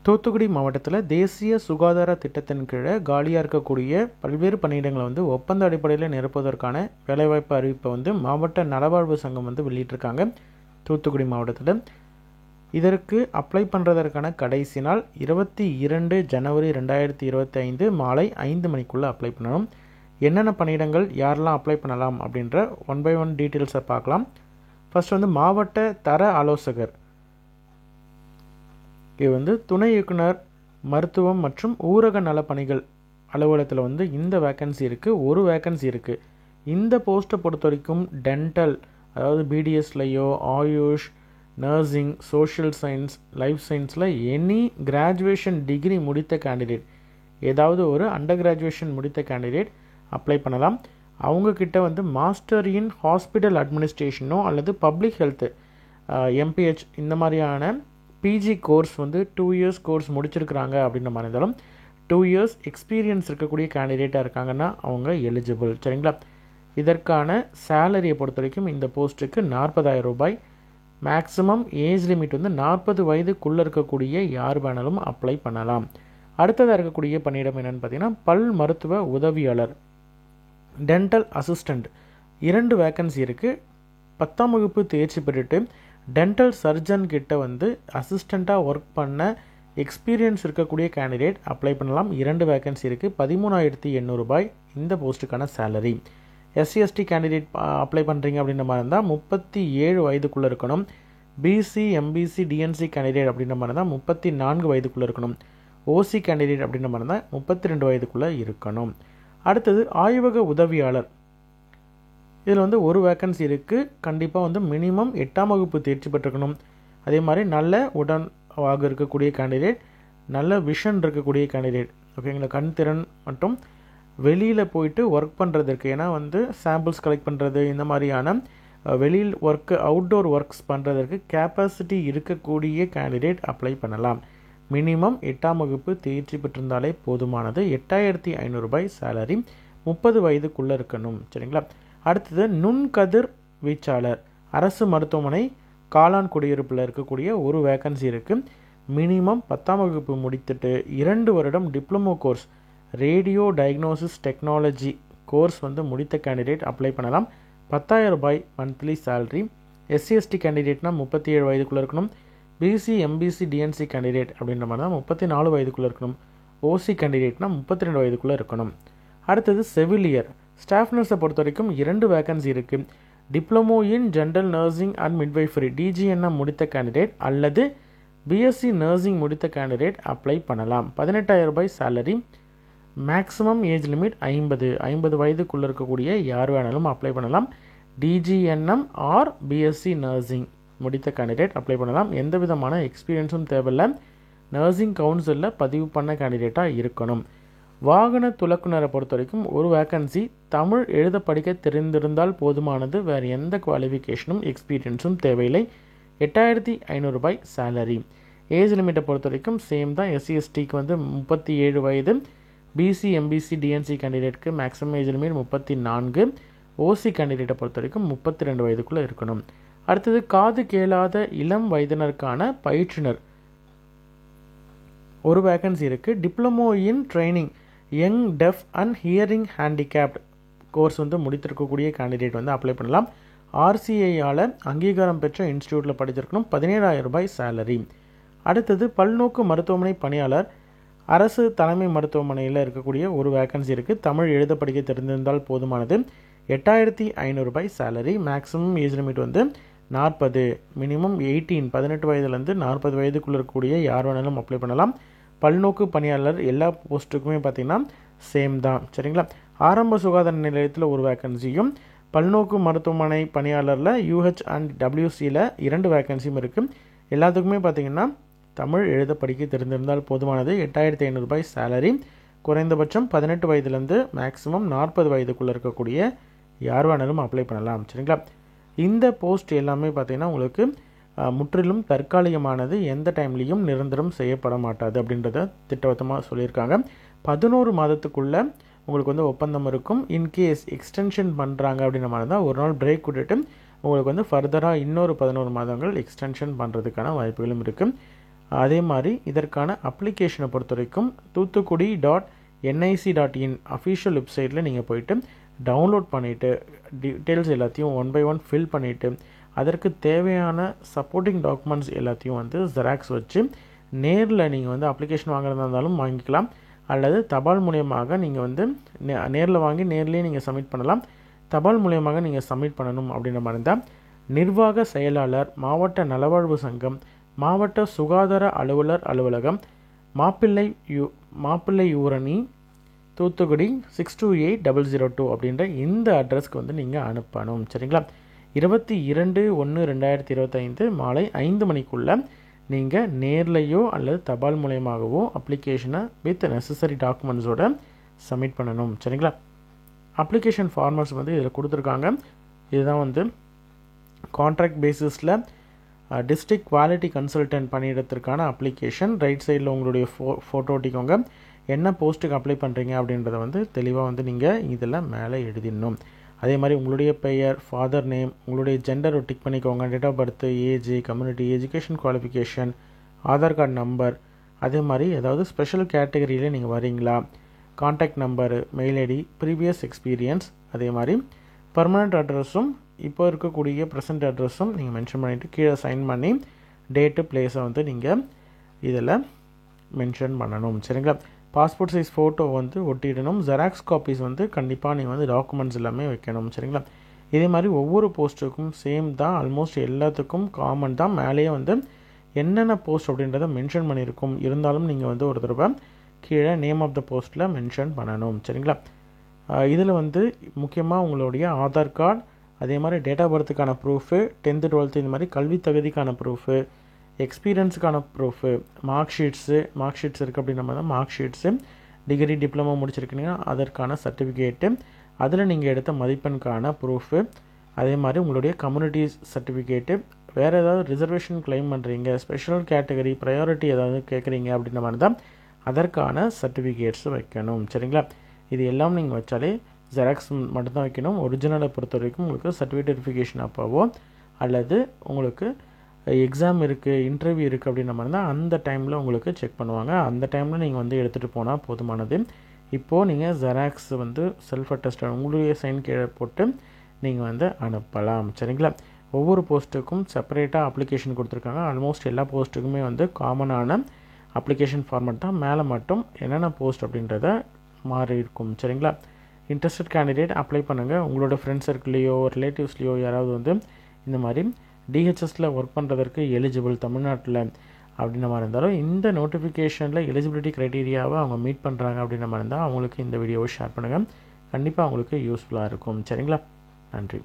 தூத்துக்குடி மாவட்டத்தில் தேசிய சுகாதார திட்டத்தின் கீழே காலியாக இருக்கக்கூடிய பல்வேறு பணியிடங்களை வந்து ஒப்பந்த அடிப்படையில் நிரப்புவதற்கான வேலைவாய்ப்பு அறிவிப்பை வந்து மாவட்ட நலவாழ்வு சங்கம் வந்து வெளியிட்டிருக்காங்க. தூத்துக்குடி மாவட்டத்தில் இதற்கு அப்ளை பண்ணுறதற்கான கடைசி நாள் 22 ஜனவரி 2025 மாலை 5 மணிக்குள்ளே அப்ளை பண்ணணும். என்னென்ன பணியிடங்கள் யாரெல்லாம் அப்ளை பண்ணலாம் அப்படின்ற 1 by 1 டீட்டெயில்ஸை பார்க்கலாம். ஃபர்ஸ்ட் வந்து மாவட்ட தர ஆலோசகர், இது வந்து துணை இயக்குனர் மருத்துவம் மற்றும் ஊரக நலப்பணிகள் அலுவலகத்தில் வந்து இந்த வேக்கன்சி இருக்குது. ஒரு வேக்கன்சி இருக்குது. இந்த போஸ்ட்டை பொறுத்த வரைக்கும் டென்டல், அதாவது பிடிஎஸ்லையோ AYUSH, nursing, social science, life சயின்ஸில் எனி கிராஜுவேஷன் டிகிரி முடித்த கேண்டிடேட், ஏதாவது ஒரு அண்டர் கிராஜுவேஷன் முடித்த கேண்டிடேட் அப்ளை பண்ணலாம். அவங்கக்கிட்ட வந்து மாஸ்டர் இன் ஹாஸ்பிட்டல் அட்மினிஸ்ட்ரேஷனோ அல்லது பப்ளிக் ஹெல்த்து எம்பிஹெச் இந்த மாதிரியான பிஜி கோர்ஸ் வந்து 2 years கோர்ஸ் முடிச்சிருக்கிறாங்க அப்படின்ற மாதிரி இருந்தாலும் 2 years எக்ஸ்பீரியன்ஸ் இருக்கக்கூடிய கேண்டிடேட்டாக இருக்காங்கன்னா அவங்க எலிஜிபிள். சரிங்களா? இதற்கான சேலரியை பொறுத்த வரைக்கும் இந்த போஸ்ட்டுக்கு 40,000 ரூபாய். மேக்ஸிமம் ஏஜ் லிமிட் வந்து 40 வயதுக்குள்ளே இருக்கக்கூடிய யார் வேணாலும் அப்ளை பண்ணலாம். அடுத்ததாக இருக்கக்கூடிய பணியிடம் என்னென்னு பார்த்தீங்கன்னா பல் மருத்துவ உதவியாளர், டென்டல் அசிஸ்டண்ட், 2 வேக்கன்சி இருக்குது. 10ஆம் வகுப்பு தேர்ச்சி பெற்றுட்டு டென்டல் சர்ஜன் கிட்ட வந்து அசிஸ்டண்ட்டாக ஒர்க் பண்ண எக்ஸ்பீரியன்ஸ் இருக்கக்கூடிய கேண்டிடேட் அப்ளை பண்ணலாம். 2 வேக்கன்சி இருக்குது. 13,800 ரூபாய் இந்த போஸ்ட்டுக்கான சேலரி. எஸ்சி/எஸ்டி கேண்டிடேட் அப்ளை பண்ணுறீங்க அப்படின்ற மாதிரி இருந்தால் 37 வயதுக்குள்ளே இருக்கணும். பிசி, எம்பிசி, டிஎன்சி கேண்டிடேட் அப்படின்ற மாதிரி இருந்தால் 34 வயதுக்குள்ளே இருக்கணும். ஓசி கேண்டிடேட் அப்படின்ற மாதிரி இருந்தால் 32 வயதுக்குள்ளே இருக்கணும். அடுத்தது ஆய்வக உதவியாளர், இதில் வந்து ஒரு வேக்கன்சி இருக்குது. கண்டிப்பாக வந்து மினிமம் 8ஆம் வகுப்பு தேர்ச்சி பெற்றிருக்கணும். அதே மாதிரி நல்ல உடன்வாக இருக்கக்கூடிய கேண்டிடேட், நல்ல விஷன் இருக்கக்கூடிய கேண்டிடேட், ஓகேங்களா? கண் திறன் மற்றும் வெளியில் போயிட்டு ஒர்க் பண்ணுறதுக்கு, ஏன்னா வந்து சாம்பிள்ஸ் கலெக்ட் பண்ணுறது இந்த மாதிரியான வெளியில் ஒர்க்கு, அவுட்டோர் ஒர்க்ஸ் பண்ணுறதுக்கு கேப்பாசிட்டி இருக்கக்கூடிய கேண்டிடேட் அப்ளை பண்ணலாம். மினிமம் 8ஆம் வகுப்பு தேர்ச்சி பெற்றிருந்தாலே போதுமானது. 8,500 ரூபாய் சேலரி. 30 வயதுக்குள்ளே இருக்கணும். சரிங்களா? அடுத்தது நுண்கதிர் வீச்சாளர், அரசு மருத்துவமனை காளான் குடியிருப்பில் இருக்கக்கூடிய ஒரு வேக்கன்சி இருக்குது. மினிமம் 10ஆம் வகுப்பு முடித்துட்டு 2 வருடம் diploma course radio diagnosis technology course வந்து முடித்த கேண்டிடேட் அப்ளை பண்ணலாம். 10,000 ரூபாய் மந்த்லி சேலரி. எஸ்சி/எஸ்டி கேண்டிடேட்னா 37 வயதுக்குள்ளே இருக்கணும். பிசி, எம்பிசி, டிஎன்சி கேண்டிடேட் அப்படின்ற மாதிரி தான் 34 வயதுக்குள்ளே இருக்கணும். ஓசி கேண்டிடேட்னா 32 வயதுக்குள்ளே இருக்கணும். அடுத்தது செவிலியர், ஸ்டாஃப் நர்ஸை பொறுத்த வரைக்கும் 2 வேக்கன்சி இருக்குது. Diploma in general nursing and midwifery DGNM முடித்த கேண்டிடேட் அல்லது பிஎஸ்சி நர்சிங் முடித்த கேண்டிடேட் அப்ளை பண்ணலாம். 18,000 ரூபாய் சேலரி. மேக்ஸிமம் ஏஜ் லிமிட் 50 வயதுக்குள்ளே இருக்கக்கூடிய யார் வேணாலும் அப்ளை பண்ணலாம். டிஜிஎன்எம் ஆர் பிஎஸ்சி நர்சிங் முடித்த கேண்டிடேட் அப்ளை பண்ணலாம். எந்த விதமான எக்ஸ்பீரியன்ஸும் தேவையில்லை. நர்சிங் கவுன்சிலில் பதிவு பண்ண கேண்டிடேட்டாக இருக்கணும். வாகன துலக்குனரை பொறுத்த வரைக்கும் ஒரு வேக்கன்சி. தமிழ் எழுத படிக்க தெரிந்திருந்தால் போதுமானது. வேறு எந்த குவாலிஃபிகேஷனும் எக்ஸ்பீரியன்ஸும் தேவையில்லை. 8,500 ரூபாய் சேலரி. ஏஜ் லிமிட்டை பொறுத்த வரைக்கும் சேம் தான். எஸ்சி/எஸ்டிக்கு வந்து 37 வயது. பிசி, எம்பிசி, டிஎன்சி கேண்டிடேட்க்கு மேக்ஸிமம் ஏஜ் லிமிட் 34. ஓசி கேண்டிடேட்டை பொறுத்த வரைக்கும் 32 வயதுக்குள்ளே இருக்கணும். அடுத்தது காது கேளாத இளம் வயதினருக்கான பயிற்றுனர், ஒரு வேக்கன்சி இருக்குது. Diploma in training young deaf and hearing handicapped course வந்து முடித்திருக்கக்கூடிய கேண்டிடேட் வந்து அப்ளை பண்ணலாம். ஆர்சிஐயால் அங்கீகாரம் பெற்ற இன்ஸ்டியூட்டில் படிச்சிருக்கணும். 17,000 ரூபாய் சேலரி. அடுத்தது பல்நோக்கு மருத்துவமனை பணியாளர், அரசு தலைமை மருத்துவமனையில் இருக்கக்கூடிய ஒரு வேக்கன்சி இருக்குது. தமிழ் எழுத படிக்க தெரிந்திருந்தால் போதுமானது. 8,500 ரூபாய் சேலரி. மேக்ஸிமம் ஏஜ் லிமிட் வந்து 40, மினிமம் 18 வயதுலேருந்து 40 வயதுக்குள்ளே இருக்கக்கூடிய யார் வேணாலும் அப்ளை பண்ணலாம். பல்நோக்கு பணியாளர் எல்லா போஸ்ட்டுக்குமே பார்த்திங்கன்னா சேம் தான். சரிங்களா? ஆரம்ப சுகாதார நிலையத்தில் ஒரு வேக்கன்சியும், பல்நோக்கு மருத்துவமனை பணியாளரில் யூஹெச் அண்ட் டபிள்யூசியில் 2 வேக்கன்சியும் இருக்குது. எல்லாத்துக்குமே பார்த்திங்கன்னா தமிழ் எழுத படிக்க தெரிந்திருந்தால் போதுமானது. 8,500 ரூபாய் சேலரி. குறைந்தபட்சம் 18 வயதுலேருந்து மேக்ஸிமம் 40 வயதுக்குள்ளே இருக்கக்கூடிய யார் வேணாலும் அப்ளை பண்ணலாம். சரிங்களா? இந்த போஸ்ட் எல்லாமே பார்த்திங்கன்னா உங்களுக்கு முற்றிலும் தற்காலிகமானது, எந்த டைம்லேயும் நிரந்தரம் செய்யப்பட மாட்டாது அப்படின்றத திட்டவட்டமாக சொல்லியிருக்காங்க. 11 மாதத்துக்குள்ளே உங்களுக்கு வந்து ஒப்பந்தம் இருக்கும். இன்கேஸ் எக்ஸ்டென்ஷன் பண்ணுறாங்க அப்படின்ற மாதிரி தான் ஒரு நாள் பிரேக் விட்டுட்டு உங்களுக்கு வந்து ஃபர்தராக இன்னொரு 11 மாதங்கள் எக்ஸ்டென்ஷன் பண்ணுறதுக்கான வாய்ப்புகளும் இருக்குது. அதே மாதிரி இதற்கான அப்ளிகேஷனை பொறுத்த வரைக்கும் thoothukudi.nic.in அஃபிஷியல் வெப்சைட்டில் நீங்கள் போயிட்டு டவுன்லோட் பண்ணிவிட்டு டீட்டெயில்ஸ் எல்லாத்தையும் ஒன் பை ஒன் ஃபில் பண்ணிவிட்டு அதற்கு தேவையான சப்போர்ட்டிங் டாக்குமெண்ட்ஸ் எல்லாத்தையும் வந்து ஜெராக்ஸ் வச்சு நேரில் நீங்கள் வந்து அப்ளிகேஷன் வாங்குறதா இருந்தாலும் வாங்கிக்கலாம், அல்லது தபால் மூலியமாக நீங்கள் வந்து நேரில் வாங்கி நேர்லேயே நீங்கள் சப்மிட் பண்ணலாம். தபால் மூலியமாக நீங்கள் சப்மிட் பண்ணணும் அப்படின்ற மாதிரி இருந்தால் நிர்வாக செயலாளர், மாவட்ட நலவாழ்வு சங்கம், மாவட்ட சுகாதார அலுவலர் அலுவலகம், மாப்பிள்ளையூரணி, தூத்துக்குடி 628002 அப்படின்ற இந்த அட்ரஸ்க்கு வந்து நீங்கள் அனுப்பணும். சரிங்களா? 22/1/2025 மாலை 5 மணிக்குள்ளே நீங்கள் நேர்லையோ அல்லது தபால் மூலயமாகவோ அப்ளிகேஷனை வித் நெசசரி டாக்குமெண்ட்ஸோட சப்மிட் பண்ணணும். சரிங்களா? அப்ளிகேஷன் ஃபார்மட்ஸ் வந்து இதில் கொடுத்துருக்காங்க. இதுதான் வந்து கான்ட்ராக்ட் பேசிஸில் டிஸ்ட்ரிக்ட் குவாலிட்டி கன்சல்டன்ட் பணியிடத்திற்கான அப்ளிகேஷன். ரைட் சைடில் உங்களுடைய ஃபோட்டோ ஒட்டிக்கோங்க. என்ன போஸ்ட்டுக்கு அப்ளை பண்ணுறீங்க அப்படின்றத வந்து தெளிவாக வந்து நீங்கள் இதில் மேலே எழுதிடணும். அதே மாதிரி உங்களுடைய பெயர், ஃபாதர் நேம், உங்களுடைய ஜெண்டர் டிக் பண்ணிக்கோங்க, date of birth, age, community, education qualification, Aadhaar card number, அதே மாதிரி ஏதாவது ஸ்பெஷல் கேட்டகரியில் நீங்கள் வரீங்களா, contact number, mail ID, previous experience, அதே மாதிரி பர்மனெண்ட் அட்ரஸும் இப்போ இருக்கக்கூடிய ப்ரெசன்ட் அட்ரஸும் நீங்கள் மென்ஷன் பண்ணிவிட்டு கீழே சைன் பண்ணி டேட்டு பிளேஸை வந்து நீங்கள் இதில் மென்ஷன் பண்ணணும். சரிங்களா? பாஸ்போர்ட் சைஸ் ஃபோட்டோ வந்து ஒட்டிடணும். ஜெராக்ஸ் காப்பீஸ் வந்து கண்டிப்பாக நீங்கள் வந்து டாக்குமெண்ட்ஸ் எல்லாமே வைக்கணும். சரிங்களா? இதே மாதிரி ஒவ்வொரு போஸ்ட்டுக்கும் சேம் தான், ஆல்மோஸ்ட் எல்லாத்துக்கும் காமன் தான். மேலேயே வந்து என்னென்ன போஸ்ட் அப்படின்றத மென்ஷன் பண்ணியிருக்கும். இருந்தாலும் நீங்கள் வந்து ஒரு தடவை கீழே நேம் ஆஃப் த போஸ்ட்டில் மென்ஷன் பண்ணணும். சரிங்களா? இதில் வந்து முக்கியமாக உங்களுடைய ஆதார் கார்டு, அதே மாதிரி date of பர்த்துக்கான proof, 10th 12th இந்த மாதிரி கல்வி தகுதிக்கான ப்ரூஃபு, எக்ஸ்பீரியன்ஸுக்கான ப்ரூஃபு, மார்க் ஷீட்ஸ் இருக்குது அப்படின்ற மாதிரி தான் மார்க் ஷீட்ஸு, டிகிரி டிப்ளமோ முடிச்சிருக்கீங்கன்னா அதற்கான சர்டிஃபிகேட்டு, அதில் நீங்கள் எடுத்த மதிப்பெண்கான ப்ரூஃபு, அதே மாதிரி உங்களுடைய கம்யூனிட்டி சர்டிஃபிகேட்டு, வேறு ஏதாவது ரிசர்வேஷன் கிளைம் பண்ணுறீங்க, ஸ்பெஷல் கேட்டகரி ப்ரையாரிட்டி ஏதாவது கேட்குறீங்க அப்படின்ற மாதிரி தான் அதற்கான சர்டிஃபிகேட்ஸ் வைக்கணும். சரிங்களா? இது எல்லாம் நீங்கள் வச்சாலே ஜெராக்ஸ் மட்டும்தான் வைக்கணும். ஒரிஜினலை பொறுத்த வரைக்கும் உங்களுக்கு சர்டிஃபிகேட் வெரிஃபிகேஷன் அப்போவோ அல்லது உங்களுக்கு எக்ஸாம் இருக்குது, இன்டர்வியூ இருக்குது அப்படின்ற மாதிரி தான் அந்த டைமில் உங்களுக்கு செக் பண்ணுவாங்க. அந்த டைமில் நீங்கள் வந்து எடுத்துகிட்டு போனால் போதுமானது. இப்போது நீங்கள் ஜெராக்ஸ் வந்து செல்ஃப் அட்டஸ்ட் உங்களுடைய சைன் கீழே போட்டு நீங்கள் வந்து அனுப்பலாம். சரிங்களா? ஒவ்வொரு போஸ்ட்டுக்கும் செப்பரேட்டாக அப்ளிகேஷன் கொடுத்துருக்காங்க. ஆல்மோஸ்ட் எல்லா போஸ்ட்டுக்குமே வந்து காமனான அப்ளிகேஷன் ஃபார்மேட் தான். மேலே மட்டும் என்னென்ன போஸ்ட் அப்படின்றத மாறி இருக்கும். சரிங்களா? இன்ட்ரெஸ்டட் கேண்டிடேட் அப்ளை பண்ணுங்கள். உங்களோட ஃப்ரெண்ட்ஸ் சர்க்கிள்லையோ ரிலேட்டிவ்ஸ்லையோ யாராவது வந்து இந்த மாதிரி டிஹெச்எஸில் ஒர்க் பண்ணுறதற்கு எலிஜிபிள் தமிழ்நாட்டில் அப்படின்ற மாதிரி இருந்தாலும் இந்த நோட்டிஃபிகேஷனில் எலிஜிபிலிட்டி க்ரைட்டீரியாவை அவங்க மீட் பண்ணுறாங்க அப்படின்ற மாதிரி இருந்தால் அவங்களுக்கு இந்த வீடியோவை ஷேர் பண்ணுங்கள். கண்டிப்பாக அவங்களுக்கு யூஸ்ஃபுல்லாக இருக்கும். சரிங்களா? நன்றி.